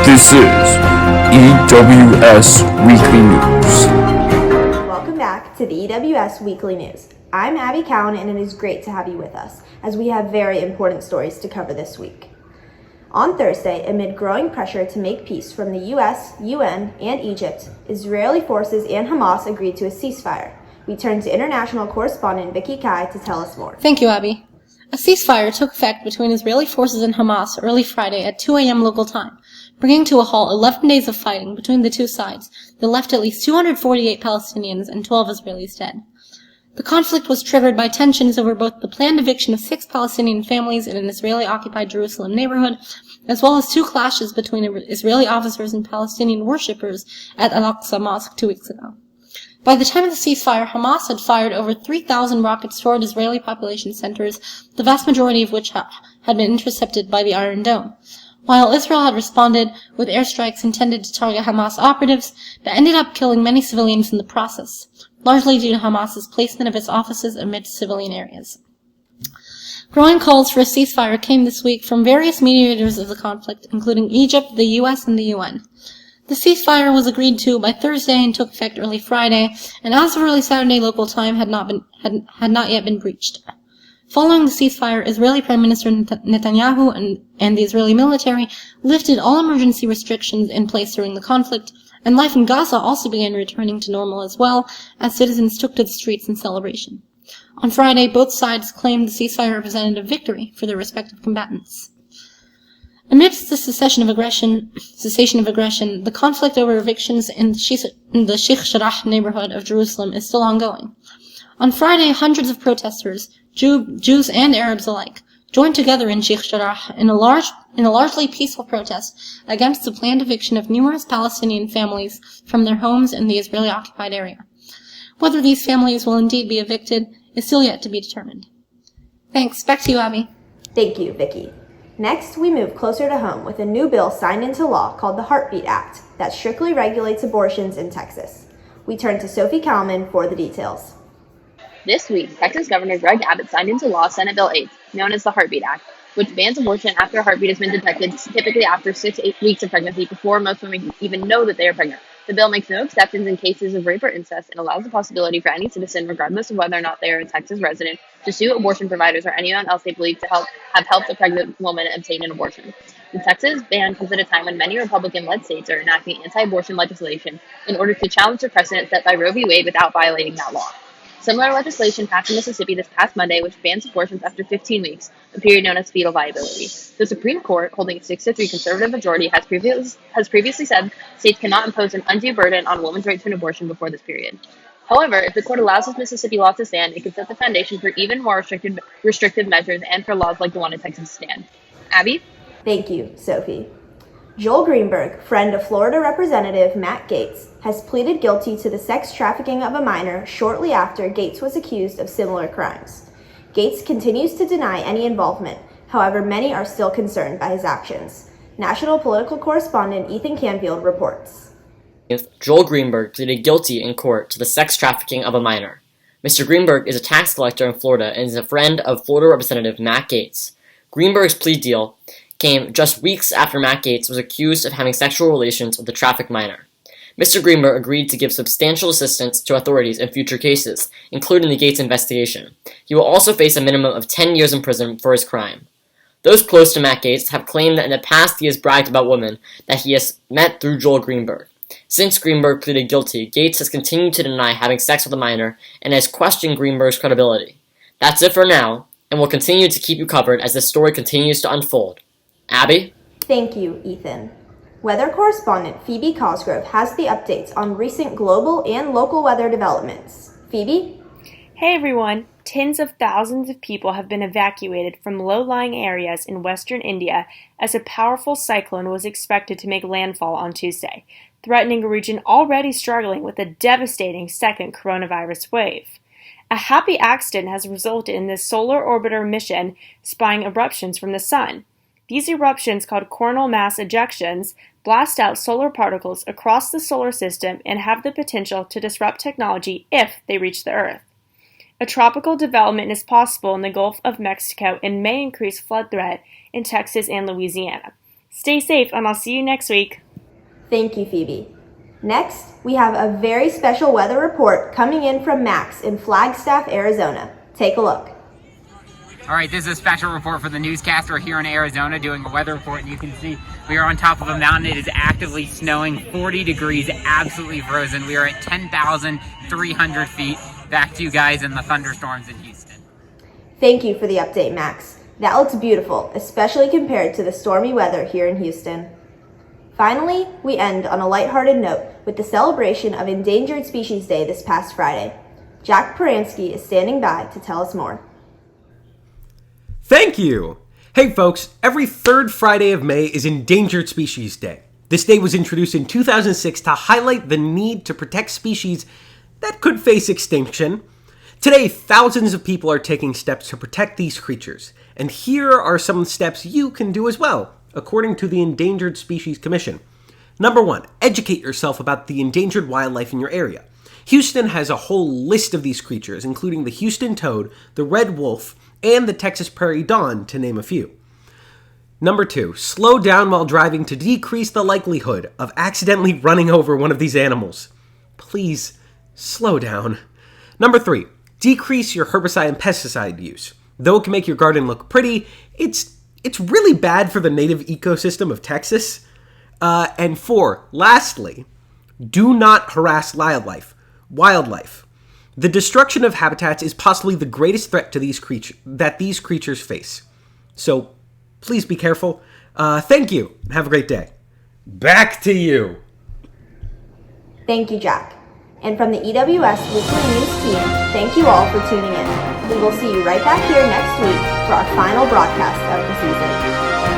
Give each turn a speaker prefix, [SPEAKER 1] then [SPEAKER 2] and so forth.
[SPEAKER 1] This is EWS Weekly News.
[SPEAKER 2] Welcome back to the EWS Weekly News. I'm Abby Cowan, and it is great to have you with us as we have very important stories to cover this week. On Thursday, amid growing pressure to make peace from the U.S., UN, and Egypt, Israeli forces and Hamas agreed to a ceasefire. We turn to international correspondent Vicky Kai to tell us more.
[SPEAKER 3] Thank you, Abby. A ceasefire took effect between Israeli forces and Hamas early Friday at 2 a.m. local time, bringing to a halt 11 days of fighting between the two sides that left at least 248 Palestinians and 12 Israelis dead. The conflict was triggered by tensions over both the planned eviction of 6 Palestinian families in an Israeli-occupied Jerusalem neighborhood, as well as 2 clashes between Israeli officers and Palestinian worshippers at Al-Aqsa Mosque 2 weeks ago. By the time of the ceasefire, Hamas had fired over 3,000 rockets toward Israeli population centers, the vast majority of which had been intercepted by the Iron Dome, while Israel had responded with airstrikes intended to target Hamas operatives that ended up killing many civilians in the process, largely due to Hamas's placement of its offices amidst civilian areas. Growing calls for a ceasefire came this week from various mediators of the conflict, including Egypt, the U.S., and the UN. The ceasefire was agreed to by Thursday and took effect early Friday, and as of early Saturday local time had not yet been breached. Following the ceasefire, Israeli Prime Minister Netanyahu and the Israeli military lifted all emergency restrictions in place during the conflict, and life in Gaza also began returning to normal as well, as citizens took to the streets in celebration. On Friday, both sides claimed the ceasefire represented a victory for their respective combatants. Amidst the cessation of aggression, the conflict over evictions in the Sheikh Jarrah neighborhood of Jerusalem is still ongoing. On Friday, hundreds of protesters, Jews and Arabs alike, joined together in Sheikh Jarrah in a largely peaceful protest against the planned eviction of numerous Palestinian families from their homes in the Israeli-occupied area. Whether these families will indeed be evicted is still yet to be determined. Thanks. Back to you, Abby.
[SPEAKER 2] Thank you, Vicky. Next, we move closer to home with a new bill signed into law called the Heartbeat Act that strictly regulates abortions in Texas. We turn to Sophie Kalman for the details.
[SPEAKER 4] This week, Texas Governor Greg Abbott signed into law Senate Bill 8, known as the Heartbeat Act, which bans abortion after a heartbeat has been detected, typically after 6 to 8 weeks of pregnancy, before most women even know that they are pregnant. The bill makes no exceptions in cases of rape or incest and allows the possibility for any citizen, regardless of whether or not they are a Texas resident, to sue abortion providers or anyone else they believe to have helped a pregnant woman obtain an abortion. The Texas ban comes at a time when many Republican-led states are enacting anti-abortion legislation in order to challenge the precedent set by Roe v. Wade without violating that law. Similar legislation passed in Mississippi this past Monday, which bans abortions after 15 weeks, a period known as fetal viability. The Supreme Court, holding a 6-3 conservative majority, has previously said states cannot impose an undue burden on a woman's right to an abortion before this period. However, if the court allows this Mississippi law to stand, it could set the foundation for even more restrictive measures and for laws like the one in Texas to stand. Abby?
[SPEAKER 2] Thank you, Sophie. Joel Greenberg, friend of Florida Representative Matt Gaetz, has pleaded guilty to the sex trafficking of a minor shortly after Gaetz was accused of similar crimes. Gaetz continues to deny any involvement. However, many are still concerned by his actions. National political correspondent Ethan Canfield reports.
[SPEAKER 5] Joel Greenberg pleaded guilty in court to the sex trafficking of a minor. Mr. Greenberg is a tax collector in Florida and is a friend of Florida Representative Matt Gaetz. Greenberg's plea deal came just weeks after Matt Gaetz was accused of having sexual relations with the trafficked minor. Mr. Greenberg agreed to give substantial assistance to authorities in future cases, including the Gaetz investigation. He will also face a minimum of 10 years in prison for his crime. Those close to Matt Gaetz have claimed that in the past he has bragged about women that he has met through Joel Greenberg. Since Greenberg pleaded guilty, Gaetz has continued to deny having sex with a minor and has questioned Greenberg's credibility. That's it for now, and we'll continue to keep you covered as this story continues to unfold. Abby?
[SPEAKER 2] Thank you, Ethan. Weather correspondent Phoebe Cosgrove has the updates on recent global and local weather developments. Phoebe?
[SPEAKER 6] Hey everyone! Tens of thousands of people have been evacuated from low-lying areas in western India as a powerful cyclone was expected to make landfall on Tuesday, threatening a region already struggling with a devastating second coronavirus wave. A happy accident has resulted in this solar orbiter mission spying eruptions from the sun. These eruptions, called coronal mass ejections, blast out solar particles across the solar system and have the potential to disrupt technology if they reach the Earth. A tropical development is possible in the Gulf of Mexico and may increase flood threat in Texas and Louisiana. Stay safe, and I'll see you next week.
[SPEAKER 2] Thank you, Phoebe. Next, we have a very special weather report coming in from Max in Flagstaff, Arizona. Take a look.
[SPEAKER 7] All right, this is a special report for the newscaster here in Arizona doing a weather report, and you can see we are on top of a mountain. It is actively snowing, 40 degrees, absolutely frozen. We are at 10,300 feet. Back to you guys in the thunderstorms in Houston.
[SPEAKER 2] Thank you for the update, Max. That looks beautiful, especially compared to the stormy weather here in Houston. Finally, we end on a lighthearted note with the celebration of Endangered Species Day this past Friday. Jack Paransky is standing by to tell us more.
[SPEAKER 8] Thank you! Hey folks, every third Friday of May is Endangered Species Day. This day was introduced in 2006 to highlight the need to protect species that could face extinction. Today, thousands of people are taking steps to protect these creatures, and here are some steps you can do as well, according to the Endangered Species Commission. Number 1, educate yourself about the endangered wildlife in your area. Houston has a whole list of these creatures, including the Houston toad, the red wolf, and the Texas prairie dawn, to name a few. Number 2, slow down while driving to decrease the likelihood of accidentally running over one of these animals. Please, slow down. Number 3, decrease your herbicide and pesticide use. Though it can make your garden look pretty, it's really bad for the native ecosystem of Texas. And 4, lastly, do not harass wildlife. The destruction of habitats is possibly the greatest threat to these creatures face. So, please be careful. Thank you. Have a great day. Back to you.
[SPEAKER 2] Thank you, Jack. And from the EWS Weekly News team, thank you all for tuning in. We will see you right back here next week for our final broadcast of the season.